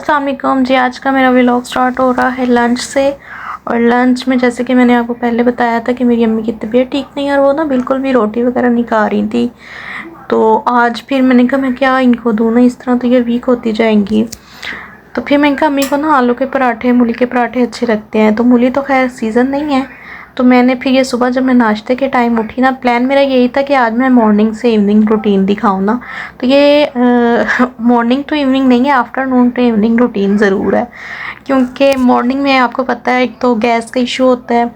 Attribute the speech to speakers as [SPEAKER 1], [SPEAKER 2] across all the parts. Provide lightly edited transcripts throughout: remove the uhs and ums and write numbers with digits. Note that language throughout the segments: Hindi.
[SPEAKER 1] अस्सलाम वालेकुम जी। आज का मेरा व्लॉग स्टार्ट हो रहा है लंच से। और लंच में जैसे कि मैंने आपको पहले बताया था कि मेरी अम्मी की तबीयत ठीक नहीं है और वो ना बिल्कुल भी रोटी वगैरह नहीं खा रही थी। तो आज फिर मैंने कहा मैं क्या इनको दूँ ना, इस तरह तो ये वीक होती जाएंगी। तो फिर मैंने कहा अम्मी को ना आलू के पराठे, मूली के पराठे अच्छे लगते हैं। तो मूली तो खैर सीज़न नहीं है, तो मैंने फिर ये सुबह जब मैं नाश्ते के टाइम उठी ना, प्लान मेरा यही था कि आज मैं मॉर्निंग से इवनिंग रूटीन दिखाऊँ ना। तो ये मॉर्निंग टू इवनिंग नहीं है, आफ्टरनून टू इवनिंग रूटीन ज़रूर है। क्योंकि मॉर्निंग में आपको पता है एक तो गैस का इशू होता है,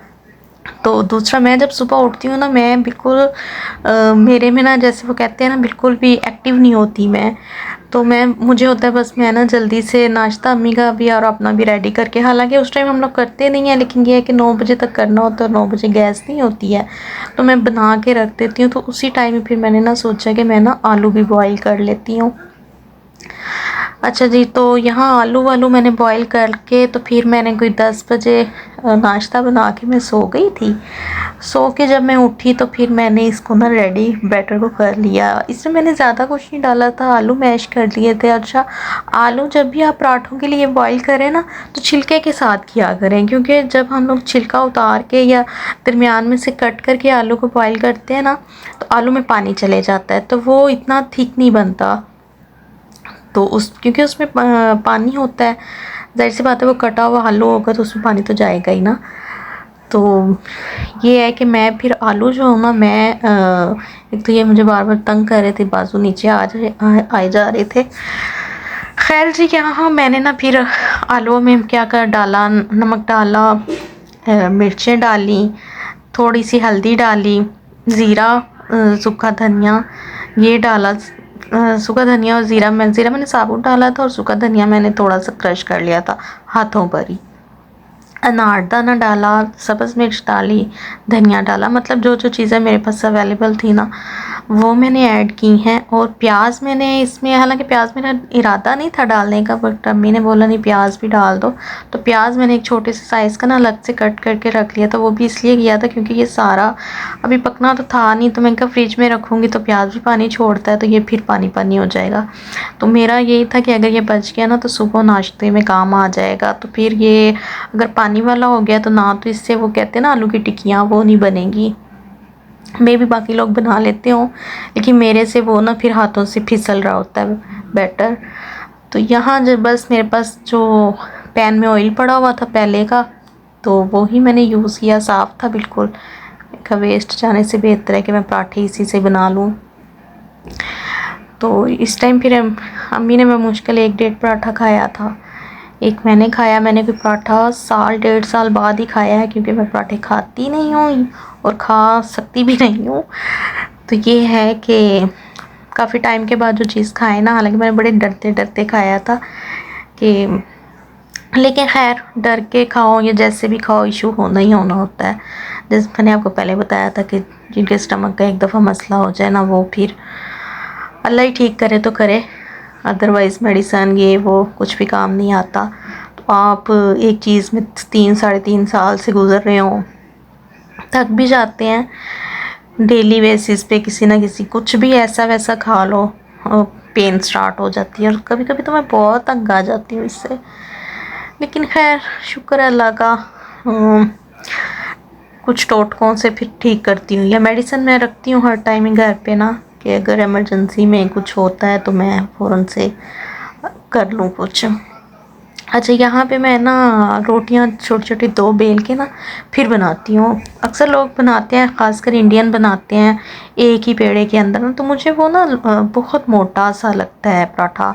[SPEAKER 1] तो दूसरा मैं जब सुबह उठती हूँ ना, मैं बिल्कुल मेरे में ना जैसे वो कहते हैं ना बिल्कुल भी एक्टिव नहीं होती मैं। तो मुझे होता है बस मैं ना जल्दी से नाश्ता अम्मी का भी और अपना भी रेडी करके, हालांकि उस टाइम हम लोग करते नहीं हैं, लेकिन ये है कि 9 बजे तक करना होता है, 9 बजे गैस नहीं होती है, तो मैं बना के रख देती हूँ। तो उसी टाइम में फिर मैंने ना सोचा कि मैं ना आलू भी बॉईल कर लेती हूँ। अच्छा जी, तो यहाँ आलू वालू मैंने बॉईल करके, तो फिर मैंने कोई 10 बजे नाश्ता बना के मैं सो गई थी। सो के जब मैं उठी तो फिर मैंने इसको ना रेडी बैटर को कर लिया। इसमें मैंने ज़्यादा कुछ नहीं डाला था, आलू मैश कर लिए थे। अच्छा, आलू जब भी आप पराठों के लिए बॉईल करें ना, तो छिलके के साथ किया करें, क्योंकि जब हम लोग छिलका उतार के या दरमियान में से कट करके आलू को बॉईल करते हैं ना, तो आलू में पानी चले जाता है, तो वो इतना थिक नहीं बनता। तो क्योंकि उसमें पानी होता है, ज़ाहिर सी बात है वो कटा हुआ आलू होगा तो उसमें पानी तो जाएगा ही ना। तो ये है कि मैं फिर आलू जो हूँ ना, मैं एक तो ये मुझे बार बार तंग कर रहे थे, बाजू नीचे आए जा रहे थे। खैर जी, यहाँ मैंने ना फिर आलू में क्या कर डाला, नमक डाला, मिर्चें डाली, थोड़ी सी हल्दी डाली, ज़ीरा, सूखा धनिया ये डाला। सूखा धनिया और ज़ीरा मैंने साबुत डाला था, और सूखा धनिया मैंने थोड़ा सा क्रश कर लिया था हाथों पर ही। अनारदाना डाला, सब्ज़ मिर्च डाली, धनिया डाला, मतलब जो जो चीज़ें मेरे पास अवेलेबल थी ना वो मैंने ऐड की हैं। और प्याज मैंने इसमें, हालांकि प्याज मेरा इरादा नहीं था डालने का, बट अम्मी ने बोला नहीं प्याज भी डाल दो, तो प्याज मैंने एक छोटे से साइज़ का ना अलग से कट करके रख लिया था। वो भी इसलिए किया था क्योंकि ये सारा अभी पकना तो था नहीं, तो मैंने कहा फ्रिज में रखूँगी तो प्याज भी पानी छोड़ता है, तो ये फिर पानी पानी हो जाएगा। तो मेरा यही था कि अगर ये बच गया ना तो सुबह नाश्ते में काम आ जाएगा। तो फिर ये अगर पानी वाला हो गया तो ना, तो इससे वो कहते हैं ना आलू की टिक्कियाँ, वो नहीं बनेगी। मे भी बाकी लोग बना लेते हों, लेकिन मेरे से वो ना फिर हाथों से फिसल रहा होता है बैटर। तो यहाँ जब बस मेरे पास जो पैन में ऑयल पड़ा हुआ था पहले का, तो वो ही मैंने यूज़ किया, साफ़ था बिल्कुल, का वेस्ट जाने से बेहतर है कि मैं पराठे इसी से बना लूँ। तो इस टाइम फिर अम्मी ने मैं मुश्किल 1-1.5 पराठा खाया था। एक मैंने खाया, मैंने कोई पराठा साल 1.5 साल बाद ही खाया है, क्योंकि मैं पराठे खाती नहीं हूँ और खा सकती भी नहीं हूँ। तो ये है कि काफ़ी टाइम के बाद जो चीज़ खाए ना, हालांकि मैंने बड़े डरते डरते खाया था कि, लेकिन खैर डर के खाओ या जैसे भी खाओ इशू होना ही होना होता है। जैसे मैंने आपको पहले बताया था कि जिनके स्टमक का एक दफ़ा मसला हो जाए ना, वो फिर अल्लाह ही ठीक करे तो करे, अदरवाइज़ मेडिसन ये वो कुछ भी काम नहीं आता। तो आप एक चीज़ में 3-3.5 साल से गुज़र रहे हो, थक भी जाते हैं डेली बेसिस पे, किसी ना किसी कुछ भी ऐसा वैसा खा लो, पेन स्टार्ट हो जाती है। और कभी कभी तो मैं बहुत तंग आ जाती हूँ इससे, लेकिन खैर शुक्र है अल्लाह का, कुछ टोटकों से फिर ठीक करती हूँ। या मेडिसिन मैं रखती हूँ हर टाइम घर पे ना, कि अगर इमरजेंसी में कुछ होता है तो मैं फ़ौरन से कर लूँ कुछ। अच्छा, यहाँ पे मैं ना रोटियाँ छोटी छोटी 2 बेल के ना फिर बनाती हूँ। अक्सर लोग बनाते हैं, ख़ासकर इंडियन बनाते हैं एक ही पेड़े के अंदर ना, तो मुझे वो ना बहुत मोटा सा लगता है पराठा।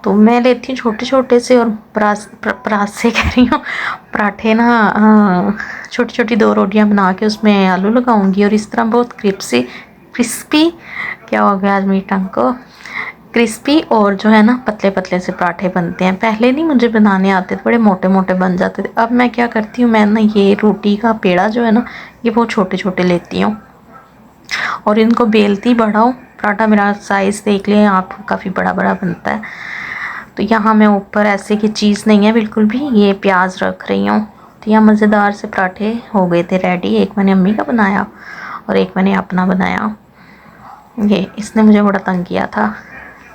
[SPEAKER 1] तो मैं लेती हूँ छोटे छोटे से, और परास से कह रही हूँ, पराठे ना छोटी छोटी 2 रोटियाँ बना के उसमें आलू लगाऊंगी, और इस तरह बहुत क्रिस्पी, क्या हो गया आज मेरी टंग को, क्रिस्पी और जो है ना पतले पतले से पराठे बनते हैं। पहले नहीं मुझे बनाने आते थे, बड़े मोटे मोटे बन जाते थे। अब मैं क्या करती हूँ, मैं ना ये रोटी का पेड़ा जो है ना, ये बहुत छोटे छोटे लेती हूँ और इनको बेलती बड़ा हूँ। पराठा मेरा साइज़ देख लें आप, काफ़ी बड़ा बड़ा बनता है। तो यहाँ मैं ऊपर ऐसे की चीज़ नहीं है बिल्कुल भी, ये प्याज रख रही हूँ। तो यहाँ मज़ेदार से पराठे हो गए थे रेडी। एक मैंने अम्मी का बनाया और एक मैंने अपना बनाया। ये इसने मुझे बड़ा तंग किया था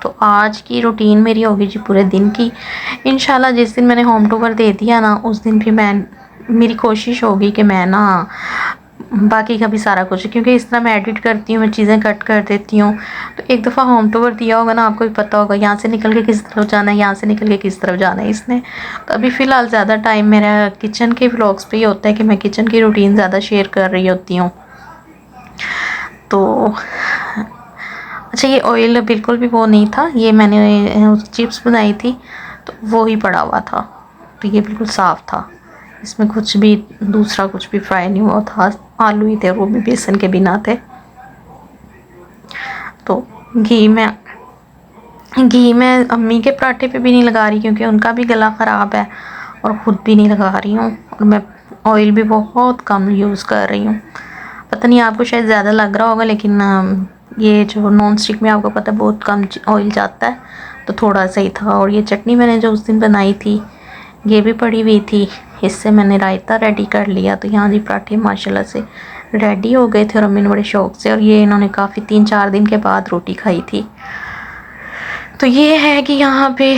[SPEAKER 1] तो आज की रूटीन मेरी होगी जी पूरे दिन की। इंशाल्लाह जिस दिन मैंने होम टूर दे दिया ना, उस दिन भी मेरी कोशिश होगी कि मैं ना बाकी का भी सारा कुछ, क्योंकि इस तरह मैं एडिट करती हूँ, मैं चीज़ें कट कर देती हूँ। तो एक दफ़ा होम टूर दिया होगा ना, आपको भी पता होगा यहाँ से निकल के किस तरफ जाना है, यहाँ से निकल के किस तरफ जाना है इसने। तो अभी फ़िलहाल ज़्यादा टाइम मेरा किचन के व्लॉग्स पे ही होता है कि मैं किचन की रूटीन ज़्यादा शेयर कर रही होती हूँ। तो अच्छा, ये ऑयल बिल्कुल भी वो नहीं था, ये मैंने चिप्स बनाई थी तो वो ही पड़ा हुआ था, तो ये बिल्कुल साफ़ था, इसमें कुछ भी दूसरा कुछ भी फ्राई नहीं हुआ था। आलू ही थे, वो भी बेसन के बिना थे। तो घी में अम्मी के पराठे पे भी नहीं लगा रही, क्योंकि उनका भी गला ख़राब है, और ख़ुद भी नहीं लगा रही हूँ। और मैं ऑयल भी बहुत कम यूज़ कर रही हूँ। पता नहीं आपको शायद ज़्यादा लग रहा होगा, लेकिन ये जो नॉन स्टिक में आपको पता है बहुत कम ऑयल जाता है, तो थोड़ा सा ही था। और ये चटनी मैंने जो उस दिन बनाई थी ये भी पड़ी हुई थी, इससे मैंने रायता रेडी कर लिया। तो यहाँ जी पराठे माशाल्लाह से रेडी हो गए थे, और अम्मी ने बड़े शौक़ से, और ये इन्होंने काफ़ी 3-4 दिन के बाद रोटी खाई थी। तो ये है कि यहाँ पे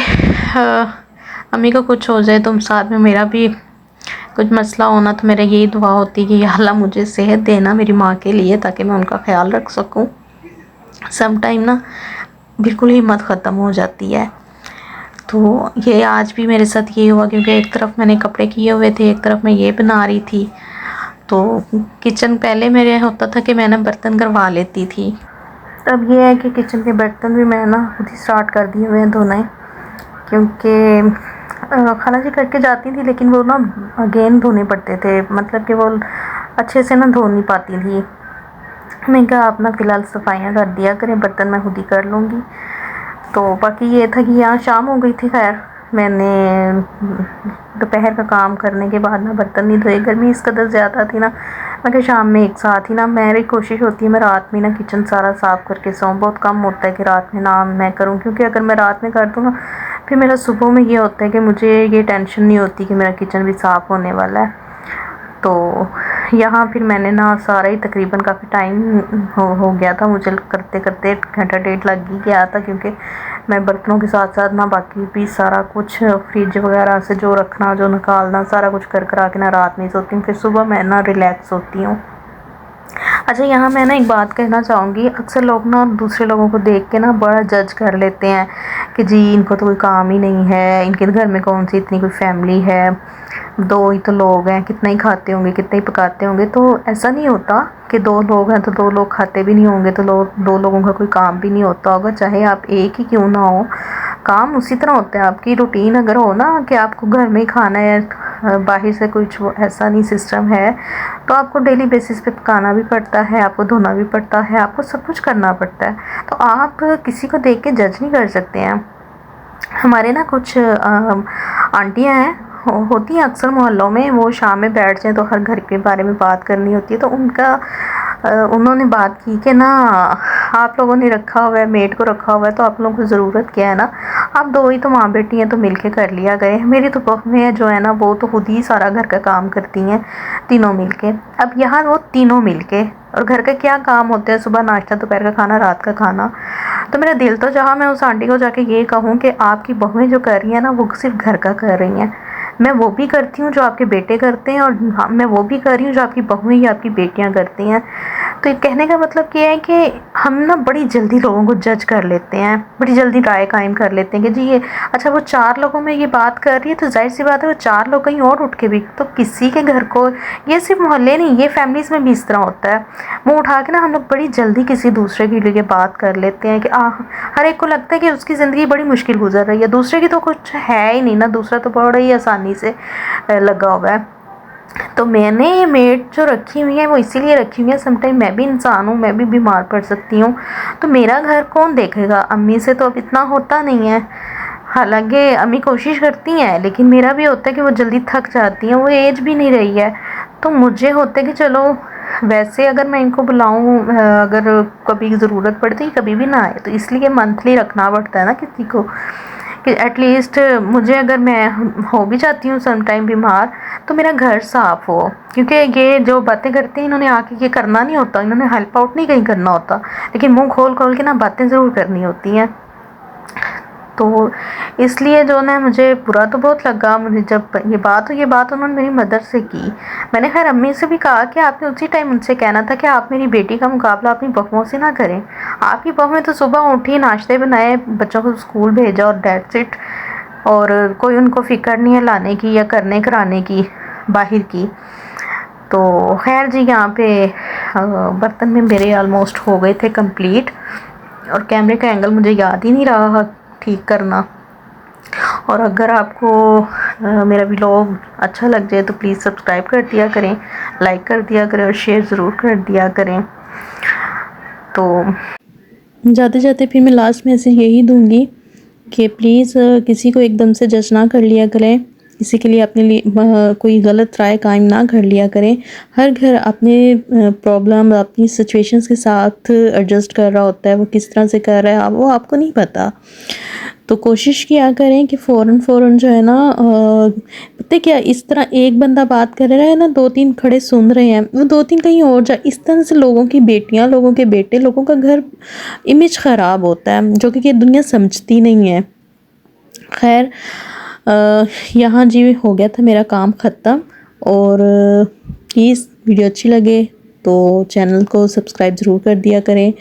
[SPEAKER 1] अम्मी को कुछ हो जाए तो साथ में मेरा भी कुछ मसला होना, तो मेरा यही दुआ होती है कि या अल्लाह मुझे सेहत देना मेरी माँ के लिए, ताकि मैं उनका ख्याल रख सकूँ। सम टाइम ना बिल्कुल हिम्मत ख़त्म हो जाती है। तो ये आज भी मेरे साथ ये हुआ, क्योंकि एक तरफ मैंने कपड़े किए हुए थे, एक तरफ मैं ये बना रही थी। तो किचन पहले मेरे होता था कि मैं ना बर्तन करवा लेती थी, तब ये है कि किचन के बर्तन भी मैं ना खुद ही स्टार्ट कर दिए हुए हैं धोने, क्योंकि खाला जी करके जाती थी, लेकिन वो ना अगेन धोने पड़ते थे, मतलब कि वो अच्छे से ना धो नहीं पाती थी। मैं कहा आप ना फ़िलहाल सफाइयाँ कर दिया करें, बर्तन मैं खुद ही कर लूँगी। तो बाकी ये था कि यहाँ शाम हो गई थी। खैर मैंने दोपहर का काम करने के बाद ना बर्तन नहीं धोए, गर्मी इस कदर ज़्यादा थी ना, मैं क्या शाम में एक साथ ही ना, मेरी कोशिश होती है मैं रात में ना किचन सारा साफ़ करके सोऊं। बहुत कम होता है कि रात में ना मैं करूं, क्योंकि अगर मैं रात में कर दूँ ना, फिर मेरा सुबह में ये होता है कि मुझे ये टेंशन नहीं होती कि मेरा किचन भी साफ़ होने वाला है। तो यहाँ फिर मैंने ना सारा ही तकरीबन काफ़ी टाइम हो गया था, मुझे करते करते घंटा डेढ़ लग ही गया था, क्योंकि मैं बर्तनों के साथ साथ ना बाकी भी सारा कुछ फ्रिज वगैरह से जो रखना जो निकालना सारा कुछ कर करा के ना रात में सोती हूँ, फिर सुबह मैं ना रिलैक्स होती हूँ। अच्छा, यहाँ मैं ना एक बात कहना चाहूँगी, अक्सर लोग ना दूसरे लोगों को देख के ना बड़ा जज कर लेते हैं कि जी इनको तो कोई काम ही नहीं है, इनके घर में कौन सी इतनी कोई फैमिली है, 2 ही तो लोग हैं, कितना ही खाते होंगे, कितना ही पकाते होंगे। तो ऐसा नहीं होता कि 2 लोग हैं तो 2 लोग खाते भी नहीं होंगे, तो 2 लोगों का कोई काम भी नहीं होता होगा, चाहे आप एक ही क्यों ना हो, काम उसी तरह होता है। आपकी रूटीन अगर हो ना कि आपको घर में ही खाना है, बाहर से कुछ ऐसा नहीं सिस्टम है, तो आपको डेली बेसिस पे पकाना भी पड़ता है, आपको धोना भी पड़ता है, आपको सब कुछ करना पड़ता है। तो आप किसी को देख के जज नहीं कर सकते हैं। हमारे ना कुछ आंटियाँ हैं, होती हैं अक्सर मोहल्लों में, वो शाम में बैठ जाएँ तो हर घर के बारे में बात करनी होती है। तो उन्होंने बात की कि ना आप लोगों ने रखा हुआ है, मेड को रखा हुआ है, तो आप लोगों को ज़रूरत क्या है ना, आप 2 ही तो माँ बेटी हैं, तो मिलके कर लिया गए। मेरी तो बहुएं जो है ना वो तो खुद ही सारा घर का काम करती हैं तीनों मिलके। अब यहाँ वो तीनों मिलके, और घर का क्या काम होता है, सुबह नाश्ता, दोपहर का खाना, रात का खाना। तो मेरा दिल तो जहाँ मैं उस आंटी को जाके ये कहूँ कि आपकी बहुएं जो कर रही हैं ना वो सिर्फ घर का कर रही हैं, मैं वो भी करती हूँ जो आपके बेटे करते हैं, और मैं वो भी कर रही हूँ जो आपकी बहुएं या आपकी बेटियाँ करती हैं। तो ये कहने का मतलब क्या है कि हम ना बड़ी जल्दी लोगों को जज कर लेते हैं, बड़ी जल्दी राय कायम कर लेते हैं कि जी ये अच्छा वो 4 लोगों में ये बात कर रही है, तो जाहिर सी बात है वो 4 लोग कहीं और उठ के भी, तो किसी के घर को, ये सिर्फ मोहल्ले नहीं, ये फैमिलीज़ में भी इस तरह होता है। मुँह उठा के ना हम लोग बड़ी जल्दी किसी दूसरे के लिए बात कर लेते हैं कि हर एक को लगता है कि उसकी ज़िंदगी बड़ी मुश्किल गुजर रही है, दूसरे की तो कुछ है ही नहीं ना, दूसरा तो बड़ा ही आसानी से लगा हुआ है। तो मैंने ये मेड जो रखी हुई है वो इसीलिए रखी हुई है, समटाइम मैं भी इंसान हूँ, मैं भी बीमार पड़ सकती हूँ, तो मेरा घर कौन देखेगा। अम्मी से तो अब इतना होता नहीं है, हालांकि अम्मी कोशिश करती हैं, लेकिन मेरा भी होता है कि वो जल्दी थक जाती हैं, वो एज भी नहीं रही है, तो मुझे होता है कि चलो वैसे अगर मैं इनको बुलाऊं, अगर कभी ज़रूरत पड़ती है कभी भी ना आए, तो इसलिए मंथली रखना पड़ता है ना किसी को, कि एटलीस्ट मुझे अगर मैं हो भी जाती हूँ सम टाइम बीमार, तो मेरा घर साफ़ हो, क्योंकि ये जो बातें करते हैं इन्होंने आके ये करना नहीं होता, इन्होंने हेल्प आउट नहीं कहीं करना होता, लेकिन मुंह खोल खोल के ना बातें ज़रूर करनी होती हैं। तो इसलिए जो ना मुझे बुरा तो बहुत लगा मुझे जब ये बात उन्होंने मेरी मदर से की। मैंने खैर अम्मी से भी कहा कि आपने उसी टाइम उनसे कहना था कि आप मेरी बेटी का मुकाबला अपनी बहुओं से ना करें। आपकी बहुएं तो सुबह उठी, नाश्ते बनाए, बच्चों को स्कूल भेजा और दैट्स इट, और कोई उनको फ़िक्र नहीं है लाने की या करने कराने की बाहर की। तो खैर जी, यहाँ पे बर्तन में मेरे ऑलमोस्ट हो गए थे कंप्लीट, और कैमरे का एंगल मुझे याद ही नहीं रहा ठीक करना। और अगर आपको मेरा व्लॉग अच्छा लग जाए तो प्लीज़ सब्सक्राइब कर दिया करें, लाइक कर दिया करें और शेयर ज़रूर कर दिया करें। तो जाते जाते फिर मैं लास्ट मैसेज यही दूंगी कि प्लीज़ किसी को एकदम से जज ना कर लिया करें, किसी के लिए अपने लिए कोई गलत राय कायम ना कर लिया करें। हर घर अपने प्रॉब्लम, अपनी सिचुएशंस के साथ एडजस्ट कर रहा होता है। वो किस तरह से कर रहा है वो आपको नहीं पता। तो कोशिश किया करें कि फ़ौरन जो है ना, पता क्या, इस तरह एक बंदा बात कर रहा है ना, 2-3 खड़े सुन रहे हैं, वो 2-3 कहीं और जा, इस तरह से लोगों की बेटियां, लोगों के बेटे, लोगों का घर इमेज ख़राब होता है, जो कि ये दुनिया समझती नहीं है। खैर यहाँ जी हो गया था मेरा काम ख़त्म। और प्लीज़ वीडियो अच्छी लगे तो चैनल को सब्सक्राइब ज़रूर कर दिया करें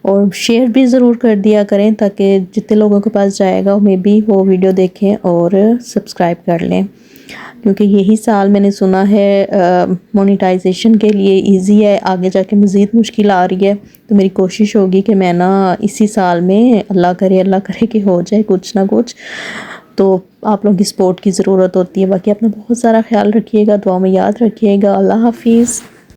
[SPEAKER 1] और शेयर भी ज़रूर कर दिया करें, ताकि जितने लोगों के पास जाएगा मे बी वो वीडियो देखें और सब्सक्राइब कर लें। क्योंकि यही साल मैंने सुना है मोनेटाइजेशन के लिए इजी है, आगे जाके मज़ीद मुश्किल आ रही है। तो मेरी कोशिश होगी कि मैं ना इसी साल में अल्लाह करे कि हो जाए कुछ ना कुछ। तो आप लोगों की सपोर्ट की ज़रूरत होती है। बाकी अपना बहुत सारा ख्याल रखिएगा, दुआ में याद रखिएगा। अल्लाह हाफिज़।